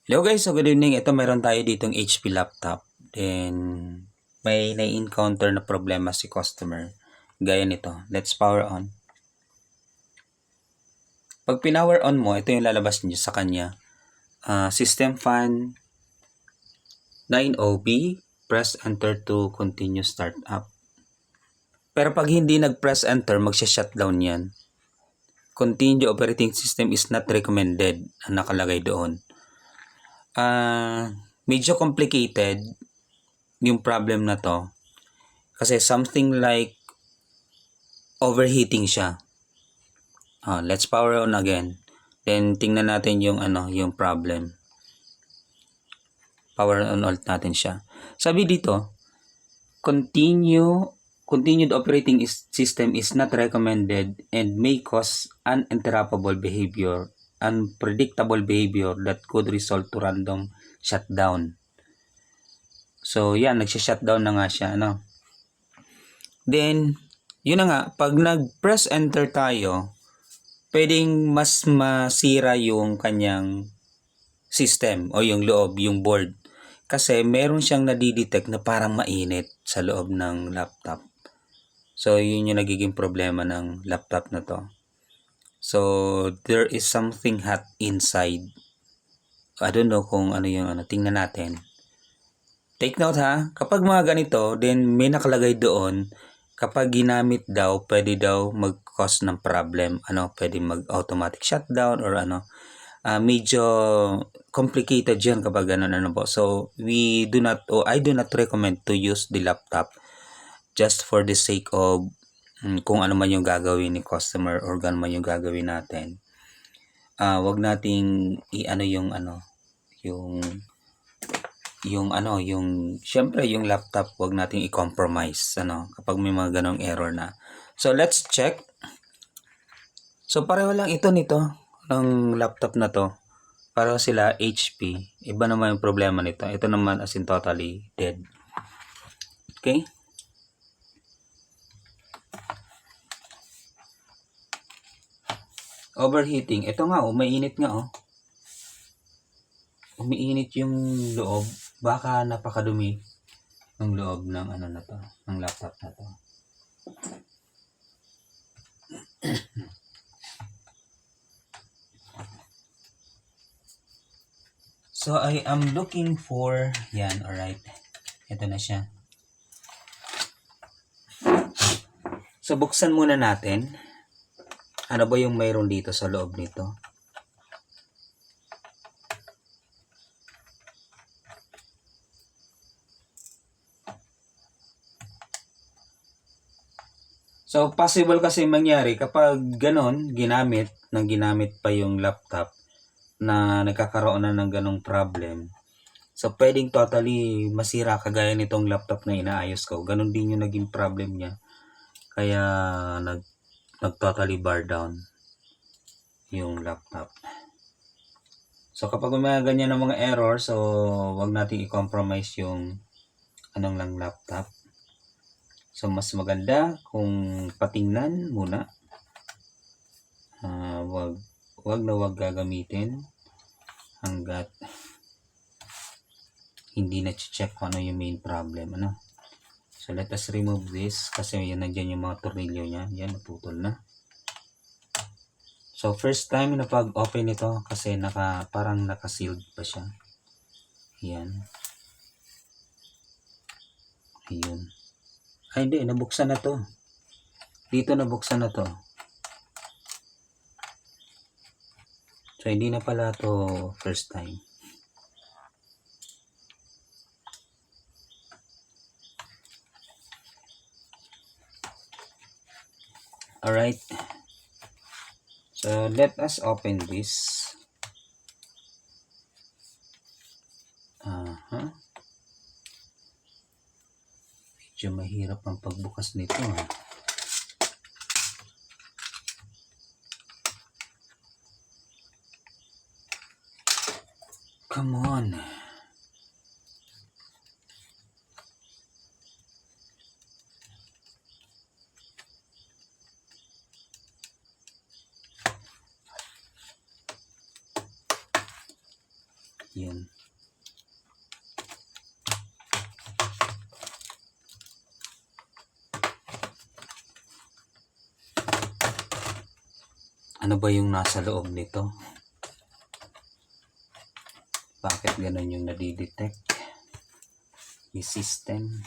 Hello guys, so good evening. Ito meron tayo ditong HP laptop. Then may na-encounter na problema si customer. Gaya nito. Let's power on. Pag pinower on mo, ito yung lalabas niyo sa kanya. System fan 90B, press enter to continue startup. Pero pag hindi nag-press enter, magsha-shutdown yan. Continue operating system is not recommended ang nakalagay doon. Medyo complicated yung problem na to. Kasi something like overheating siya. Let's power on again. Then tingnan natin yung yung problem. Power on ulit natin siya. Sabi dito, continued operating system is not recommended and may cause unpredictable behavior that could result to random shutdown. So yan, nagsha-shutdown na nga siya, Then, yun na nga, pag nag-press enter tayo, pwedeng mas masira yung kanyang system o yung loob, yung board. Kasi meron siyang nadidetect na parang mainit sa loob ng laptop. So, yun yung nagiging problema ng laptop na to. So, there is something hot inside. I don't know kung ano yung tingnan natin. Take note ha, kapag mga ganito, then may nakalagay doon, kapag ginamit daw, pwede daw mag-cause ng problem. Pwede mag-automatic shutdown or medyo complicated yan kapag ganun po. So, I do not recommend to use the laptop just for the sake of kung ano man yung gagawin ni customer or kung ano man yung gagawin natin. Wag nating syempre yung laptop wag nating i-compromise kapag may mga ganong error na. So let's check. So pareho lang ito nito ng laptop na to. Pareho sila HP. Iba naman yung problema nito. Ito naman as in totally dead. Okay? Overheating. Ito nga umiinit nga Umiinit yung loob. Baka napakadumi ng loob ng ng laptop na to. So I am looking for yan, alright. Ito na siya. So buksan muna natin. Ano ba yung mayroon dito sa loob nito? So, possible kasi mangyari kapag ganon, ginamit pa yung laptop na nagkakaroon na ng ganong problem. So, pwedeng totally masira kagaya nitong laptop na inaayos ko. Ganon din yung naging problem niya. Kaya, nag-totally bar down yung laptop. So, kapag may ganyan ng mga error, so, wag natin i-compromise yung lang laptop. So, mas maganda kung patingnan muna. Wag gagamitin hanggat hindi na check kung ano yung main problem. So, let us remove this kasi yan nandiyan yung mga tornilyo niya. Yan, naputol na. So, first time na pag-open ito kasi parang naka-sealed pa siya. Yan. Ayun. Ay, hindi. Nabuksan na to. Dito nabuksan na to. So, hindi na pala to first time. Alright. So, let us open this. Medyo mahirap ang pagbukas nito. Come on. Yun. Ano ba yung nasa loob nito? Bakit ganun yung nadidetect? Yung system.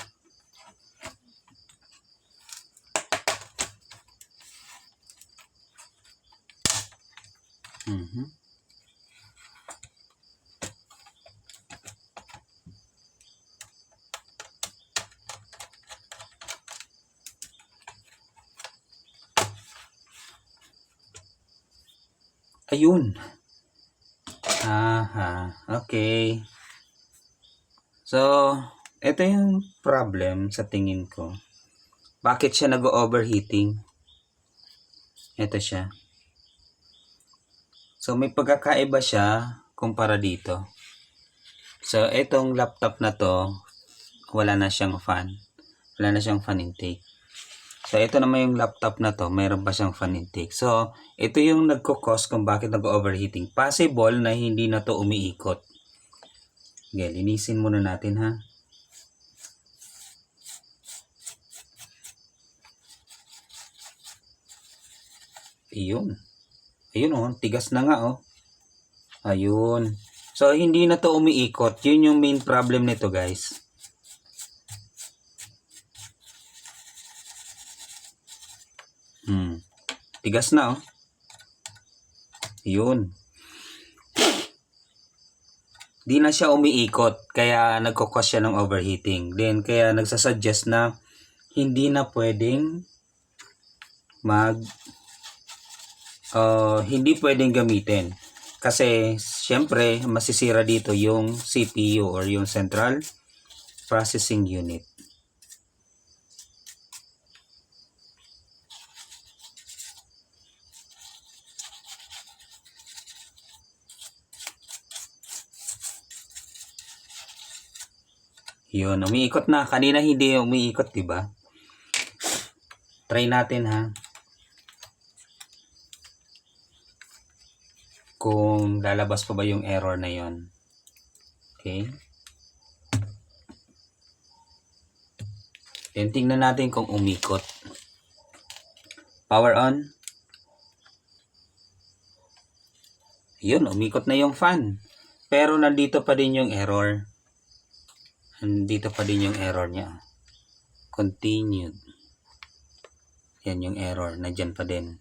Ayun. Okay. So, ito yung problem sa tingin ko. Bakit siya nag-overheating? Ito siya. So, may pagkakaiba siya kumpara dito. So, itong laptop na to, wala na siyang fan. Wala na siyang fan intake. So, ito naman yung laptop na to, mayroon pa siyang fan intake. So, ito yung nagko-cause kung bakit nag-overheating. Possible na hindi na to umiikot. Okay, linisin muna natin ha. Ayun. Ayun oh, tigas na nga oh. Ayun. So, hindi na to umiikot. Yun yung main problem nito guys. Tigas na oh. Yun. Di na siya umiikot, kaya nagkukos siya ng overheating. Then, kaya nagsasuggest na hindi na pwedeng hindi pwedeng gamitin. Kasi, syempre, masisira dito yung CPU or yung Central Processing Unit. Yun, umiikot na. Kanina hindi umiikot, diba? Try natin ha. Kung lalabas pa ba yung error na yon. Okay. Then, tingnan natin kung umikot. Power on. Yun, umikot na yung fan. Pero nandito pa din yung error. Nandito pa din yung error niya. Continued. Yan yung error. Nandyan pa din.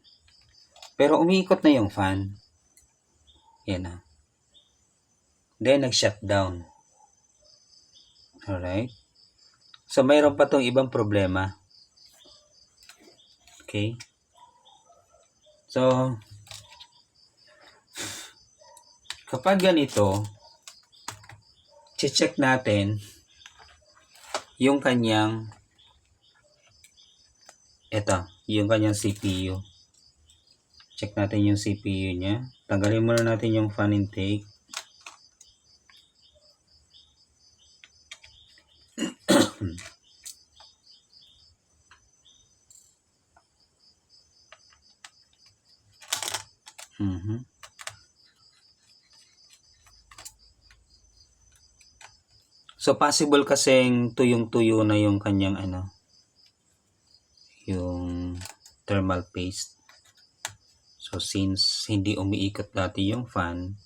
Pero umiikot na yung fan. Yan na. Then, nag-shutdown. Alright. So, mayroon pa tong ibang problema. Okay. So, kapag ganito, check natin yung kanyang yung kanyang CPU. Check natin yung CPU niya. Tanggalin muna natin yung fan intake. So, possible kasing tuyong-tuyo na yung kanyang yung thermal paste. So, since hindi umiikot dati yung fan,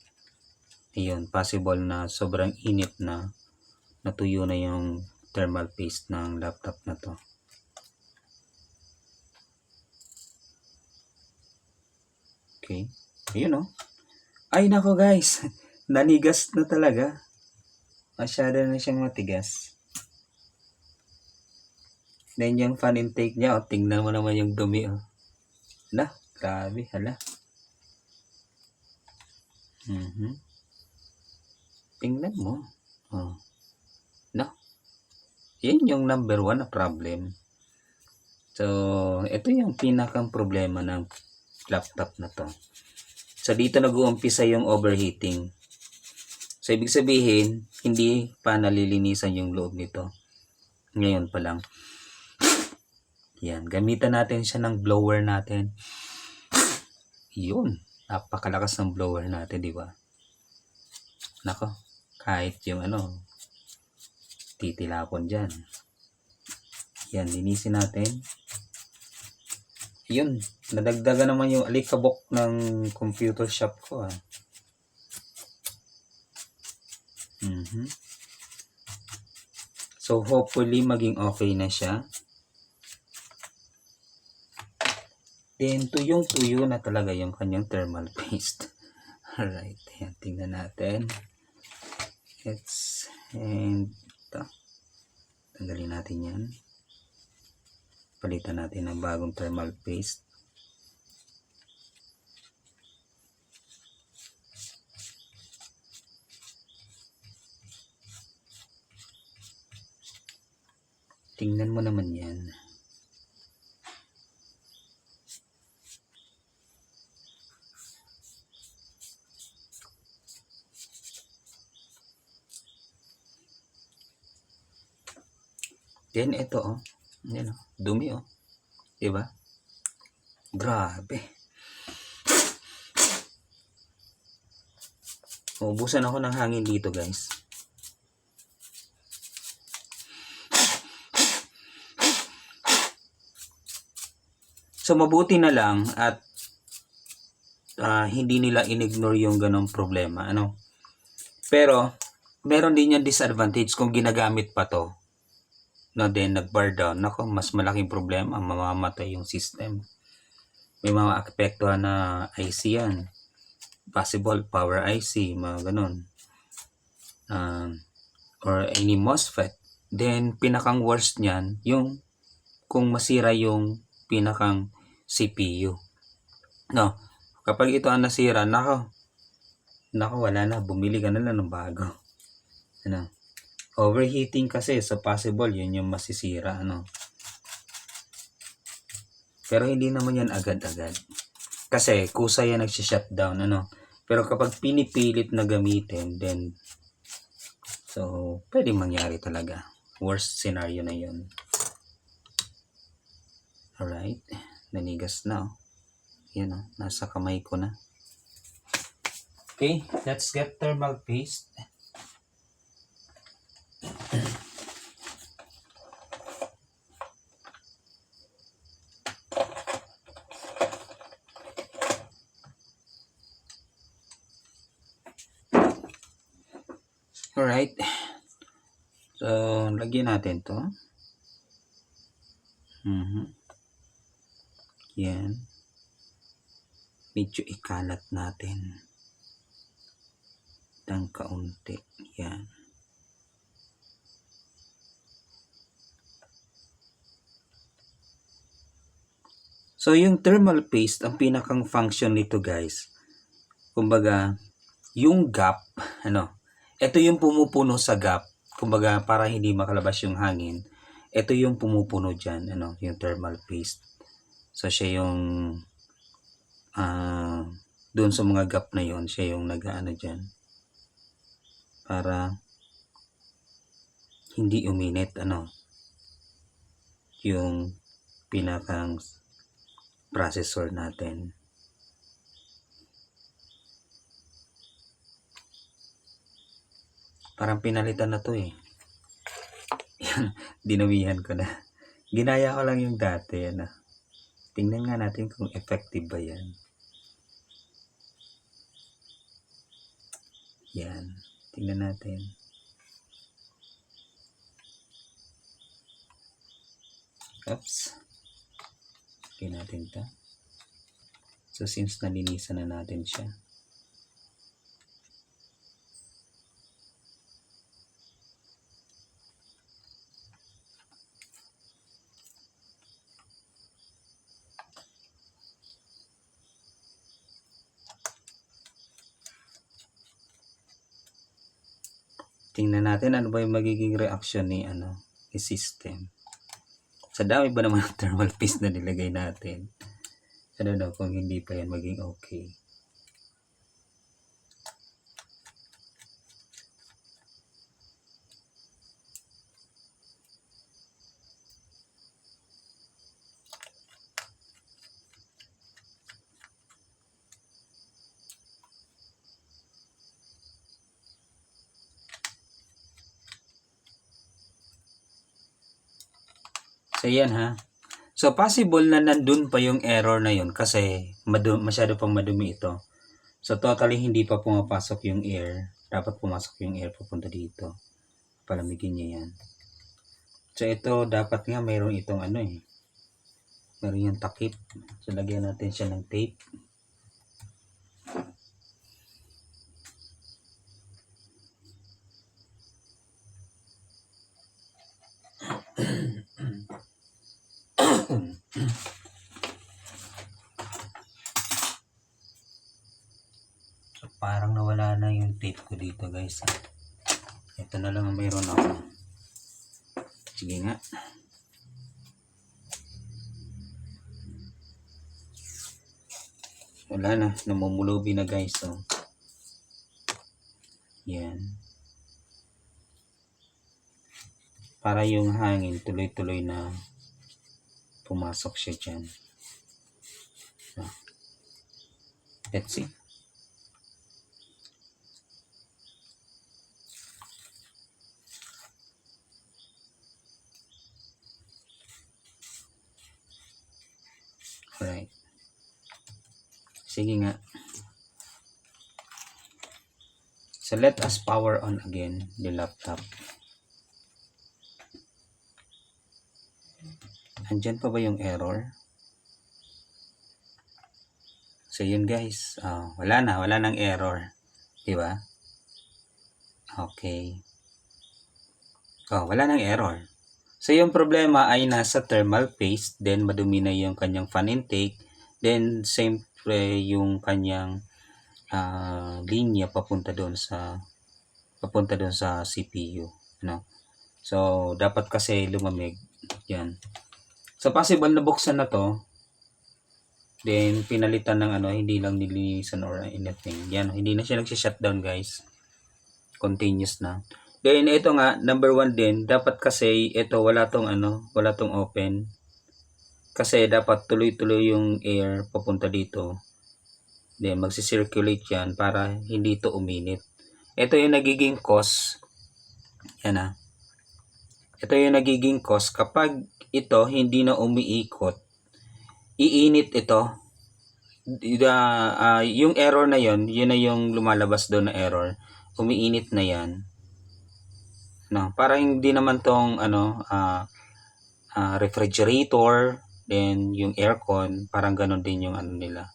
ayun, possible na sobrang init na natuyo na yung thermal paste ng laptop na to. Okay. Ayun oh. Ay nako guys, nanigas na talaga. Masyado na siyang matigas. Then yung fan intake niya, tingnan mo naman yung dumi oh. Hala, grabe, hala. Tingnan mo. Oh. No. Yan yung number 1 na problem. So, ito yung pinakang problema ng laptop na to. So, dito nag-uumpisa yung overheating. So, ibig sabihin, hindi pa nalilinisan yung loob nito. Ngayon pa lang. Yan, gamitan natin siya ng blower natin. Yun, napakalakas ng blower natin, di ba? Nako, kahit yung titilapon dyan. Yan, linisin natin. Yun, nadagdagan naman yung alikabok ng computer shop ko So hopefully maging okay na siya. Then tuyong-tuyo na talaga yung kanyang thermal paste. Alright, ayan, tingnan natin. Tanggalin natin yan. Palitan natin ng bagong thermal paste. Tingnan mo naman yan. Then ito yan dumi diba? Grabe. Ubusan ako ng hangin dito, guys. So mabuti na lang at hindi nila in-ignore yung ganong problema, Pero meron din yung disadvantage kung ginagamit pa to. Then nag-bar down, nako, mas malaking problema, mamamatay yung system. May mga apektuhan na IC yan. Possible power IC, mga ganon. Or any MOSFET. Then pinakang worst niyan, yung kung masira yung pinakang CPU. Kapag ito ang nasira, nako, wala na, bumili ka na lang ng bago. Overheating kasi, so possible yun yung masisira, Pero hindi naman yan agad-agad. Kasi kusa yan nagsishutdown, Pero kapag pinipilit na gamitin, then so pwedeng mangyari talaga. Worst scenario na yun. Alright, nanigas na. Yan nasa kamay ko na. Okay, let's get thermal paste. Alright. So, lagyan natin to. Yan. Medyo ikalat natin. Ng kaunti. Yan. So, yung thermal paste, ang pinakang function nito, guys, kumbaga, yung gap, ito yung pumupuno sa gap, kumbaga, para hindi makalabas yung hangin, ito yung pumupuno dyan, yung thermal paste. So, siya yung, doon sa mga gap na yon, siya yung nag-aano dyan, para hindi uminit, yung pinakang processor natin. Parang pinalitan na to Yan, dinawihan ko na. Ginaya ko lang yung dati, Tingnan nga natin kung effective ba yan. Yan, tingnan natin. Oops. Okay natin to. So since nalinisan na natin siya, tingnan natin ano ba yung magiging reaction ni system. Sa dami ba naman ng thermal paste na nilagay natin? I don't know kung hindi pa yan maging okay. So, yan ha. So, possible na nandun pa yung error na yun kasi masyado pang madumi ito. So, totally hindi pa pumapasok yung air. Dapat pumasok yung air papunta dito. Palamigin niya yan. So, ito dapat nga mayroon itong ano eh. Mayroon yung takip. So, lagyan natin siya ng tape. So, parang nawala na yung tape ko dito guys. Ito na lang ang mayroon ako. Sige nga. Wala na. Namumulubi na guys. So, yan. Para yung hangin tuloy-tuloy na pumasok siya dyan. So, let's see. Alright. Sige nga. So let us power on again the laptop. Andyan pa ba yung error? So yun guys. Wala nang error. Diba? Okay. Wala nang error. So yung problema ay nasa thermal paste, then madumi na yung kanyang fan intake, then siyempre yung kanyang linya papunta doon sa CPU, no? So dapat kasi lumamig 'yan. So possible na buksan na 'to. Then pinalitan ng hindi lang nilinisan or anything. Yan, hindi na siya nagsi-shutdown, guys. Continuous na. Then ito nga, number 1 din, dapat kasi ito wala tong open. Kasi dapat tuloy-tuloy yung air papunta dito. Then magsi-circulate yan para hindi ito uminit. Ito yung nagiging cause. Yan ah. Ito yung nagiging cause kapag ito hindi na umiikot, iinit ito. Yung error na yun na yung lumalabas doon na error. Umiinit na yan. No, para hindi naman tong refrigerator, then yung aircon, parang ganun din yung nila.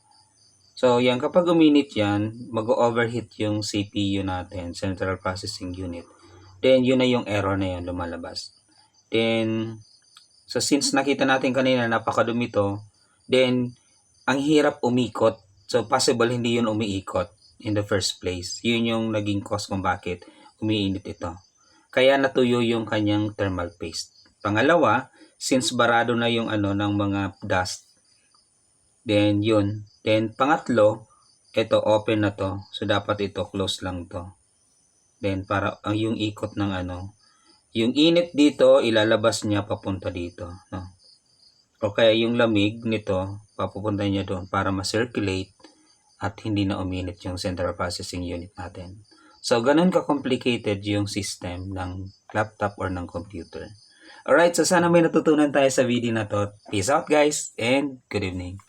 So, yan, kapag uminit yan, mag-overheat yung CPU natin, Central Processing Unit. Then, yun na yung error na yun lumalabas. Then, so since nakita natin kanina napakadumi to, then, ang hirap umikot. So, possible hindi yun umiikot in the first place. Yun yung naging cause kung bakit umiinit ito. Kaya natuyo yung kanyang thermal paste. Pangalawa, since barado na yung ng mga dust, then yun. Then pangatlo, ito open na to. So dapat ito close lang to. Then para yung ikot ng yung init dito ilalabas niya papunta dito, no? O kaya yung lamig nito papupunta niya doon para ma-circulate at hindi na uminit yung Central Processing Unit natin. So, ganun ka-complicated yung system ng laptop or ng computer. Alright, so sana may natutunan tayo sa video na to. Peace out guys and good evening.